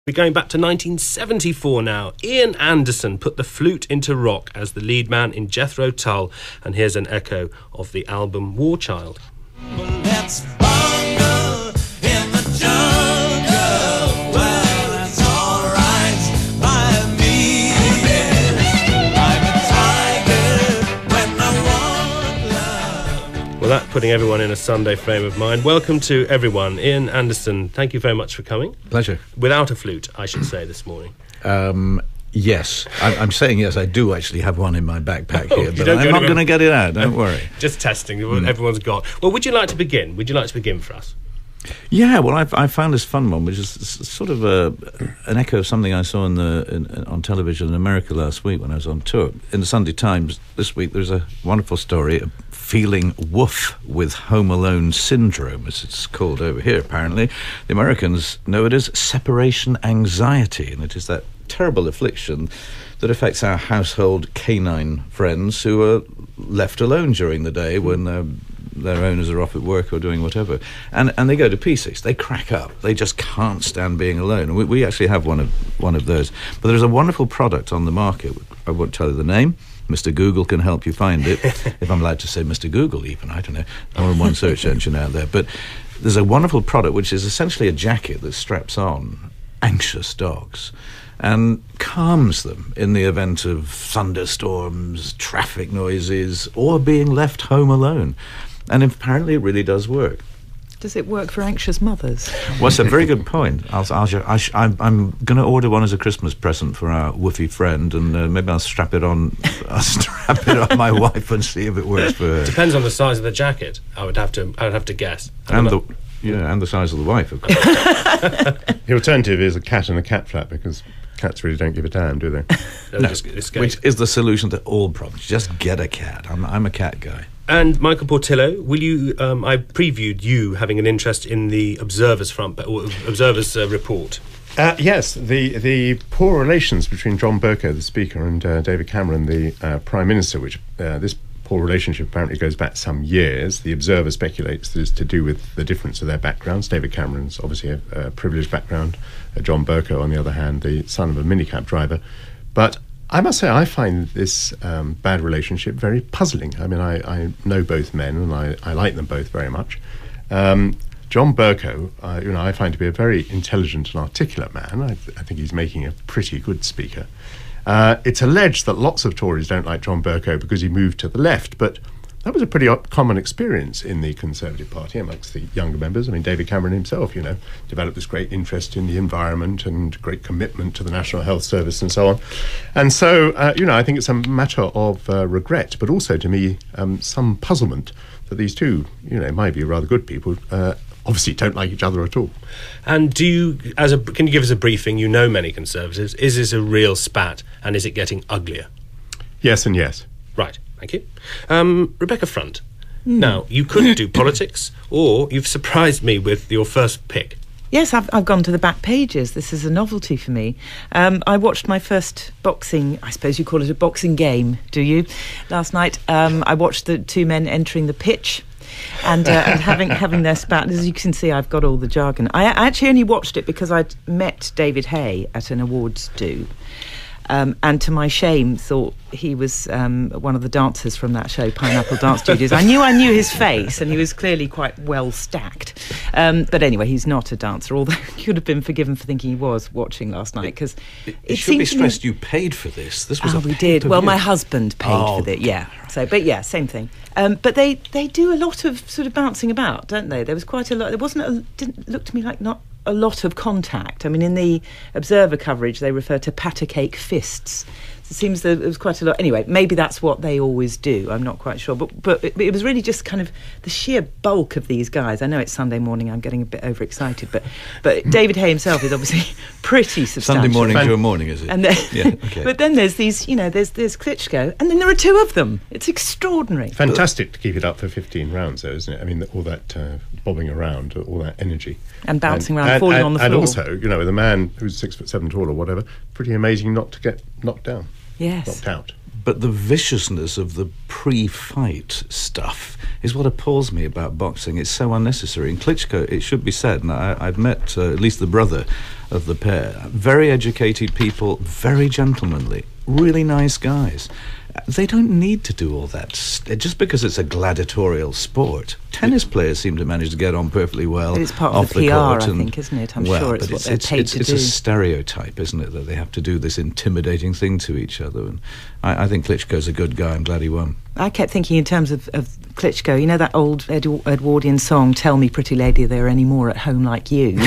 We're going back to 1974 now. Ian Anderson put the flute into rock as the lead man in Jethro Tull, and here's an echo of the album War Child. Well, let's bungle in the jungle. Well, that's all right by me. I'm a tiger when I want love. Well, that's putting everyone in a Sunday frame of mind. Welcome to everyone. Ian Anderson, thank you very much for coming. Pleasure. Without a flute, I should say, this morning. Yes. I'm saying yes, I do actually have one in my backpack here, but don't I'm go not anywhere. going to get it out, don't worry. Just testing what everyone's got. Well, would you like to begin? Would you like to begin for us? Yeah, well, I found this fun one, which is sort of an echo of something I saw on television in America last week when I was on tour. In the Sunday Times this week, there's a wonderful story of feeling woof with Home Alone syndrome, as it's called over here, apparently. The Americans know it as separation anxiety, and it is that terrible affliction that affects our household canine friends who are left alone during the day when their owners are off at work or doing whatever, and they go to pieces. They crack up. They just can't stand being alone. And we actually have one of those. But there's a wonderful product on the market. I won't tell you the name. Mr. Google can help you find it, if I'm allowed to say Mr. Google even, I don't know, more than one search engine out there. But there's a wonderful product which is essentially a jacket that straps on anxious dogs and calms them in the event of thunderstorms, traffic noises, or being left home alone. And apparently it really does work. Does it work for anxious mothers? Well, it's a very good point. I'm going to order one as a Christmas present for our woofy friend, and maybe I'll strap it on my wife and see if it works for her. Depends on the size of the jacket. I would have to guess. And the size of the wife, of course. The alternative is a cat and a cat flap, because cats really don't give a damn, do they? They'll just escape. Which is the solution to all problems. Just get a cat. I'm a cat guy. And Michael Portillo, will you? I previewed you having an interest in the Observer's report. Yes, the poor relations between John Bercow, the Speaker, and David Cameron, the Prime Minister, which this poor relationship apparently goes back some years. The Observer speculates that it's to do with the difference of their backgrounds. David Cameron's obviously a privileged background. John Bercow, on the other hand, the son of a minicab driver. But I must say, I find this bad relationship very puzzling. I mean, I know both men, and I like them both very much. John Bercow, I find to be a very intelligent and articulate man. I think he's making a pretty good speaker. It's alleged that lots of Tories don't like John Bercow because he moved to the left, but that was a pretty common experience in the Conservative Party amongst the younger members. I mean, David Cameron himself, developed this great interest in the environment and great commitment to the National Health Service and so on. And so, I think it's a matter of regret, but also, to me, some puzzlement that these two, in my view, rather good people, obviously don't like each other at all. And can you give us a briefing? You know many Conservatives. Is this a real spat, and is it getting uglier? Yes and yes. Right, thank you. Rebecca Front, now, you could do politics, or you've surprised me with your first pick. Yes, I've gone to the back pages. This is a novelty for me. I watched my first boxing, I suppose you call it a boxing game, do you? Last night, I watched the two men entering the pitch and having their spat. As you can see, I've got all the jargon. I actually only watched it because I'd met David Hay at an awards do. And to my shame, thought he was one of the dancers from that show, Pineapple Dance Studios. I knew his face, and he was clearly quite well stacked. But anyway, he's not a dancer, although he could have been forgiven for thinking he was watching last night. Because it should be stressed you paid for this. This was we did. Well, my husband paid for it. Yeah. So, but yeah, same thing. But they do a lot of sort of bouncing about, don't they? There was quite a lot. There didn't look to me like not a lot of contact. I mean, in the Observer coverage, they refer to patter cake fists. It seems that there was quite a lot. Anyway, maybe that's what they always do. I'm not quite sure. But it was really just kind of the sheer bulk of these guys. I know it's Sunday morning. I'm getting a bit overexcited. But David Hay himself is obviously pretty substantial. Sunday morning's your morning, is it? And then, yeah, okay. But then there's these, there's Klitschko. And then there are two of them. It's extraordinary. Fantastic to keep it up for 15 rounds, though, isn't it? I mean, all that bobbing around, all that energy. And bouncing around, falling on the floor. And also, with a man who's 6'7" tall or whatever, pretty amazing not to get knocked down. Yes. Knocked out. But the viciousness of the pre-fight stuff is what appalls me about boxing. It's so unnecessary. In Klitschko, it should be said, and I've met at least the brother of the pair. Very educated people, very gentlemanly, really nice guys. They don't need to do all that. Just because it's a gladiatorial sport. Tennis players seem to manage to get on perfectly well. It's part off of the PR, court, I think, isn't it? I'm sure it's what they're paid to do. It's a stereotype, isn't it, that they have to do this intimidating thing to each other. And I think Klitschko's a good guy. I'm glad he won. I kept thinking in terms of Klitschko, you know that old Edwardian song, "Tell me, pretty lady, are there any more at home like you?"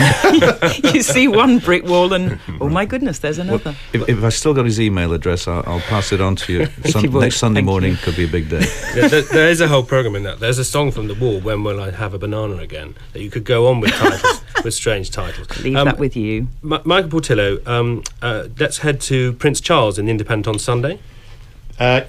You see one brick wall and, oh my goodness, there's another. Well, if I still got his email address, I'll pass it on to you. Next Sunday morning could be a big day. Yeah, there is a whole programme in that. There's a song from The Wall, "When Will I Have a Banana Again?" that you could go on with titles, with strange titles. Leave that with you. Michael Portillo, let's head to Prince Charles in The Independent on Sunday.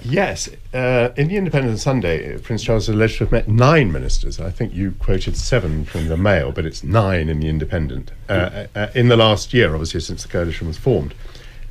Yes. In the Independent on Sunday, Prince Charles is alleged to have met 9 ministers. I think you quoted 7 from the Mail, but it's 9 in the Independent. In the last year, obviously, since the coalition was formed.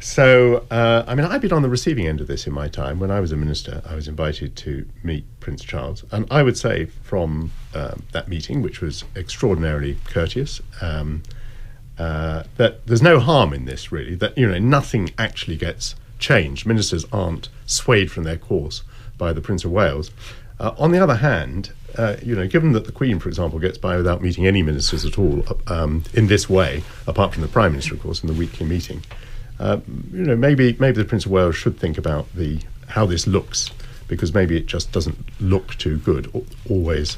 So, I've been on the receiving end of this in my time. When I was a minister, I was invited to meet Prince Charles. And I would say from that meeting, which was extraordinarily courteous, that there's no harm in this, really, that, nothing actually gets changed. Ministers aren't swayed from their course by the Prince of Wales. On the other hand, given that the Queen, for example, gets by without meeting any ministers at all in this way, apart from the Prime Minister, of course, in the weekly meeting, maybe the Prince of Wales should think about how this looks, because maybe it just doesn't look too good, always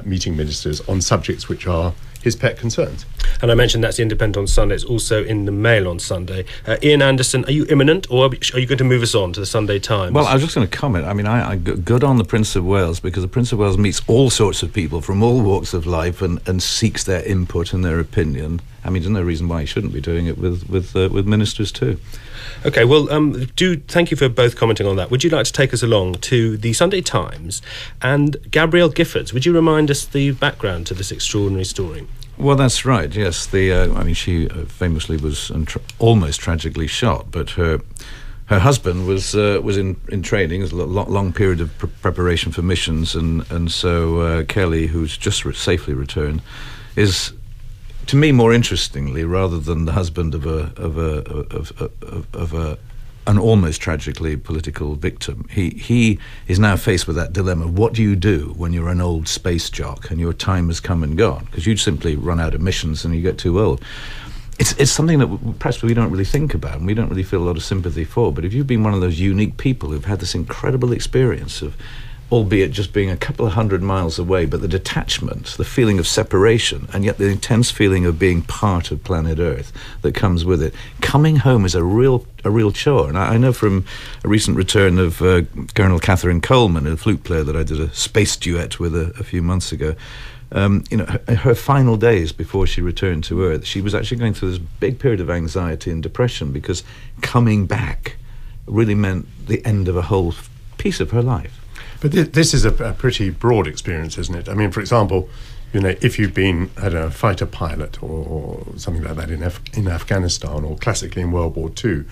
meeting ministers on subjects which are his pet concerns. And I mentioned that's the Independent on Sunday. It's also in the Mail on Sunday. Ian Anderson, are you imminent, or are you going to move us on to the Sunday Times? Well, I was just going to comment. I good on the Prince of Wales, because the Prince of Wales meets all sorts of people from all walks of life and seeks their input and their opinion. There's no reason why he shouldn't be doing it with ministers too. Okay, well, thank you for both commenting on that. Would you like to take us along to the Sunday Times and Gabrielle Giffords? Would you remind us the background to this extraordinary story? Well, that's right, yes. She famously was almost tragically shot, but her husband was in training. It was a long period of preparation for missions, and so Kelly, who's just safely returned, is, to me, more interestingly, rather than the husband of an almost tragically political victim, he is now faced with that dilemma. What do you do when you're an old space jock and your time has come and gone? Because you'd simply run out of missions and you get too old. It's something that perhaps we don't really think about and we don't really feel a lot of sympathy for. But if you've been one of those unique people who've had this incredible experience of, albeit just being a couple of 100 miles away, but the detachment, the feeling of separation, and yet the intense feeling of being part of planet Earth that comes with it. Coming home is a real chore. And I know from a recent return of Colonel Catherine Coleman, a flute player that I did a space duet with a few months ago, her final days before she returned to Earth, she was actually going through this big period of anxiety and depression, because coming back really meant the end of a whole piece of her life. But this is a pretty broad experience, isn't it? For example, if you've been, a fighter pilot or something like that in Afghanistan, or classically in World War II,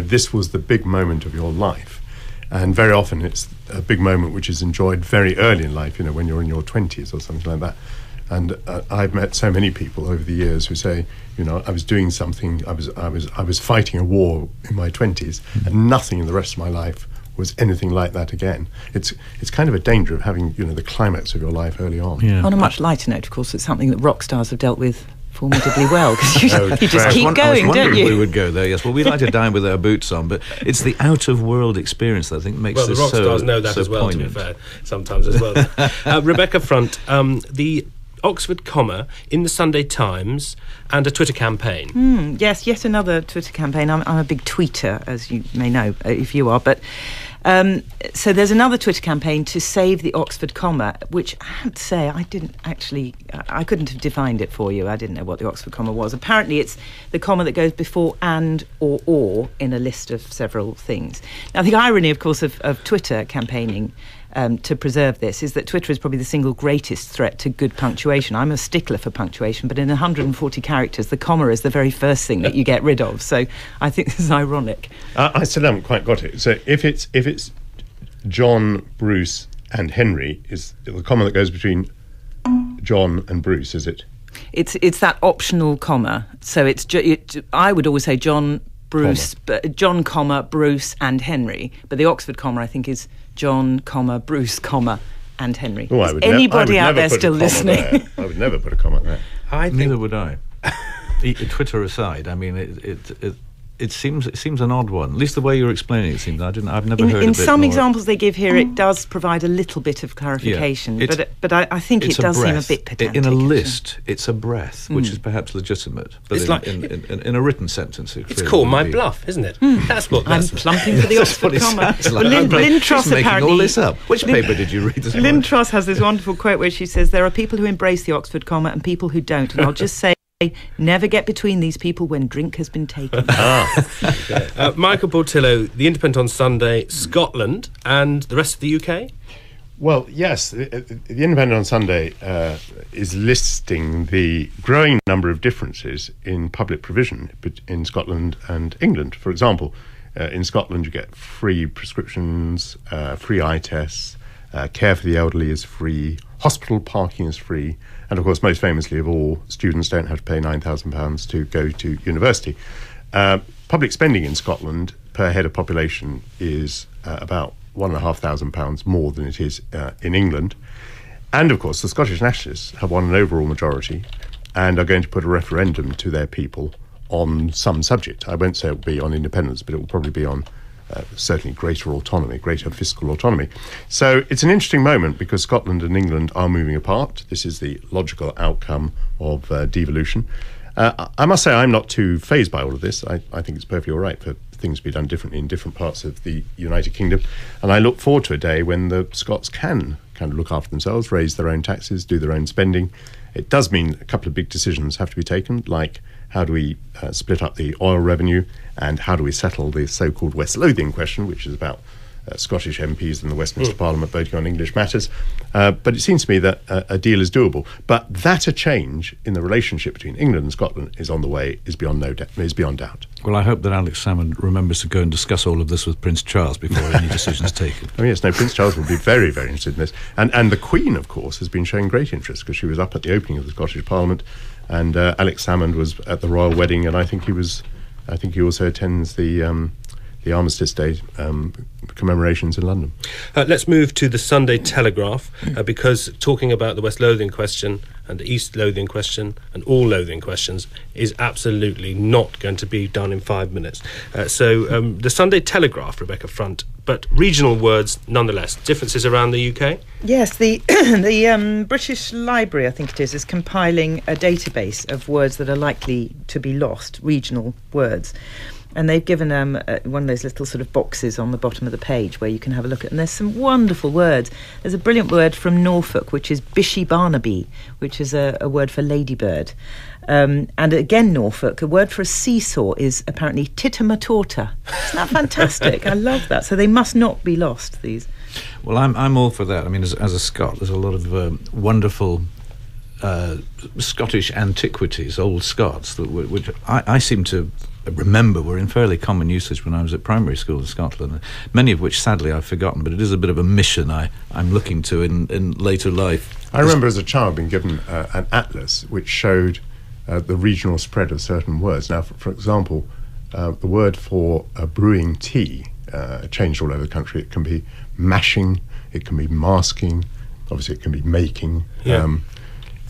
this was the big moment of your life. And very often it's a big moment which is enjoyed very early in life, when you're in your 20s or something like that. And I've met so many people over the years who say, I was doing something, I was fighting a war in my 20s, and nothing in the rest of my life was anything like that again. It's kind of a danger of having, the climax of your life early on. Yeah. On a much lighter note, of course, it's something that rock stars have dealt with formidably well, because you just keep going, don't you? We would go there, yes. Well, we like to die with our boots on, but it's the out-of-world experience that I think makes this so Well, the rock stars know that as well, poignant. to be fair, sometimes as well. Rebecca Front, the Oxford comma in the Sunday Times and a Twitter campaign. Yes, yet another Twitter campaign. I'm a big tweeter, as you may know, if you are, but so there's another Twitter campaign to save the Oxford comma, which I have to say I couldn't have defined it for you. I didn't know what the Oxford comma was. Apparently it's the comma that goes before and or in a list of several things. Now, the irony, of course, of Twitter campaigning to preserve this is that Twitter is probably the single greatest threat to good punctuation. I'm a stickler for punctuation, but in 140 characters, the comma is the very first thing that you get rid of. So I think this is ironic. I still haven't quite got it. So if it's John, Bruce and Henry, is the comma that goes between John and Bruce, is it? It's that optional comma. So I would always say John, Bruce, John, comma, Bruce and Henry. But the Oxford comma, I think, is John, comma, Bruce, comma, and Henry. Oh, Is anybody out there still listening? There. I would never put a comma there. Neither would I. Twitter aside, I mean, it seems an odd one. At least the way you're explaining it seems. I've never heard. In a bit some more. examples they give here, it does provide a little bit of clarification, but I think it does seem a bit pedantic. In a list, it's a breath, which is perhaps legitimate. But It's in a written sentence, It's called my bluff, isn't it? That's what. I'm plumping for the Oxford comma. Like. Well, Lynn Truss She's making apparently. all this up. Which paper did you read this Lynn morning? Truss has this wonderful quote where she says, "There are people who embrace the Oxford comma and people who don't, and I'll just say, never get between these people when drink has been taken." Michael Portillo, The Independent on Sunday, Scotland, and the rest of the UK? Well, yes, the Independent on Sunday is listing the growing number of differences in public provision in Scotland and England. For example, in Scotland you get free prescriptions, free eye tests, care for the elderly is free, hospital parking is free, and of course, most famously of all, students don't have to pay £9,000 to go to university. Public spending in Scotland per head of population is about £1,500 more than it is in England. And of course, the Scottish nationalists have won an overall majority and are going to put a referendum to their people on some subject. I won't say it will be on independence, but it will probably be on certainly greater autonomy, greater fiscal autonomy. So it's an interesting moment because Scotland and England are moving apart. This is the logical outcome of devolution. I must say I'm not too fazed by all of this. I think it's perfectly all right for things to be done differently in different parts of the United Kingdom. And I look forward to a day when the Scots can kind of look after themselves, raise their own taxes, do their own spending. It does mean a couple of big decisions have to be taken, like how do we split up the oil revenue and how do we settle the so-called West Lothian question, which is about Scottish MPs in the Westminster Parliament voting on English matters. But it seems to me that a deal is doable. But that a change in the relationship between England and Scotland is on the way, is beyond doubt. Well, I hope that Alex Salmond remembers to go and discuss all of this with Prince Charles before any decision's taken. Oh yes, no, Prince Charles will be very, very interested in this. And the Queen, of course, has been showing great interest because she was up at the opening of the Scottish Parliament and Alex Salmond was at the royal wedding, and I think he also attends the Armistice Day commemorations in London. Let's move to the Sunday Telegraph, because talking about the West Lothian question and the East Lothian question and all Lothian questions is absolutely not going to be done in 5 minutes. So the Sunday Telegraph, Rebecca Front, but regional words nonetheless. Differences around the UK? Yes, the British Library, I think it is compiling a database of words that are likely to be lost, regional words. And they've given one of those little sort of boxes on the bottom of the page where you can have a look at. And there's some wonderful words. There's a brilliant word from Norfolk, which is Bishy Barnaby, which is a word for ladybird. And again, Norfolk, a word for a seesaw is apparently titamatorta. Isn't that fantastic? I love that. So they must not be lost, these. Well, I'm all for that. I mean, as a Scot, there's a lot of wonderful Scottish antiquities, old Scots, which I seem to remember were in fairly common usage when I was at primary school in Scotland, many of which sadly I've forgotten, but it is a bit of a mission I'm looking to in later life. I remember as a child being given an atlas which showed the regional spread of certain words. Now, for example, the word for brewing tea changed all over the country. It can be mashing, it can be masking, obviously it can be making. Yeah.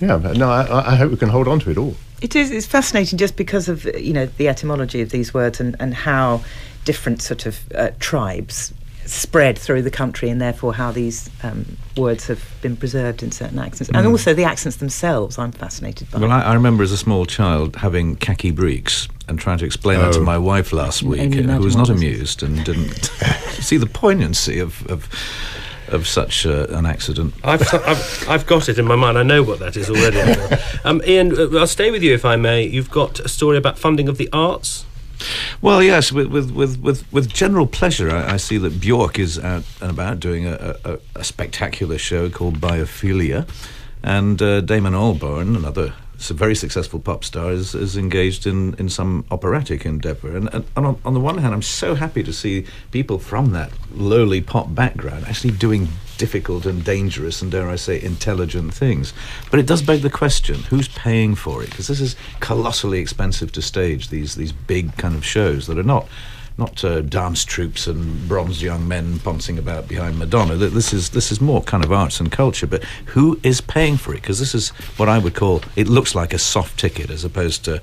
I hope we can hold on to it all. It's fascinating just because of the etymology of these words and how different sort of tribes spread through the country, and therefore how these words have been preserved in certain accents, and also the accents themselves. I'm fascinated by. Well, I remember as a small child having khaki breeks and trying to explain that to my wife last week, who was not amused and didn't see the poignancy of such an accident. I've got it in my mind. I know what that is already. Ian, I'll stay with you if I may. You've got a story about funding of the arts. Well, yes, with general pleasure, I see that Bjork is out and about doing a spectacular show called Biophilia, and Damon Albarn, another very successful pop star, is engaged in some operatic endeavour. And on the one hand, I'm so happy to see people from that lowly pop background actually doing difficult and dangerous and, dare I say, intelligent things. But it does beg the question, who's paying for it? Because this is colossally expensive to stage, these big kind of shows that are not dance troupes and bronzed young men pouncing about behind Madonna. This is more kind of arts and culture. But who is paying for it? Because this is what I would call, it looks like a soft ticket as opposed to,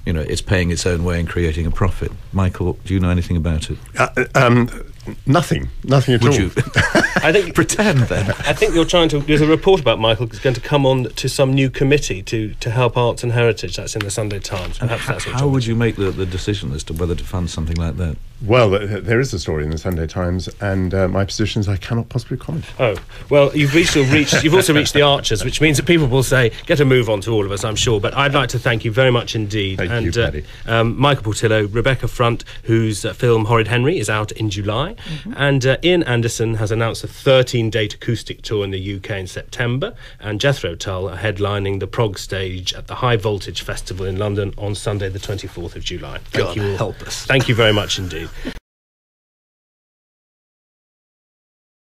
it's paying its own way and creating a profit. Michael, do you know anything about it? Nothing at all. Would you? I think Pretend then. I think you're trying to. There's a report about Michael who's going to come on to some new committee to help arts and heritage. That's in the Sunday Times. Perhaps that's what How would you make the decision as to whether to fund something like that? Well, there is a story in the Sunday Times, and my position is I cannot possibly comment. Oh, well, you've also reached the Archers, which means that people will say, get a move on to all of us, I'm sure. But I'd like to thank you very much indeed. Thank you, Paddy. Michael Portillo, Rebecca Front, whose film Horrid Henry is out in July, and Ian Anderson has announced a 13-date acoustic tour in the UK in September, and Jethro Tull are headlining the prog stage at the High Voltage Festival in London on Sunday the 24th of July. God help us. Thank you very much indeed.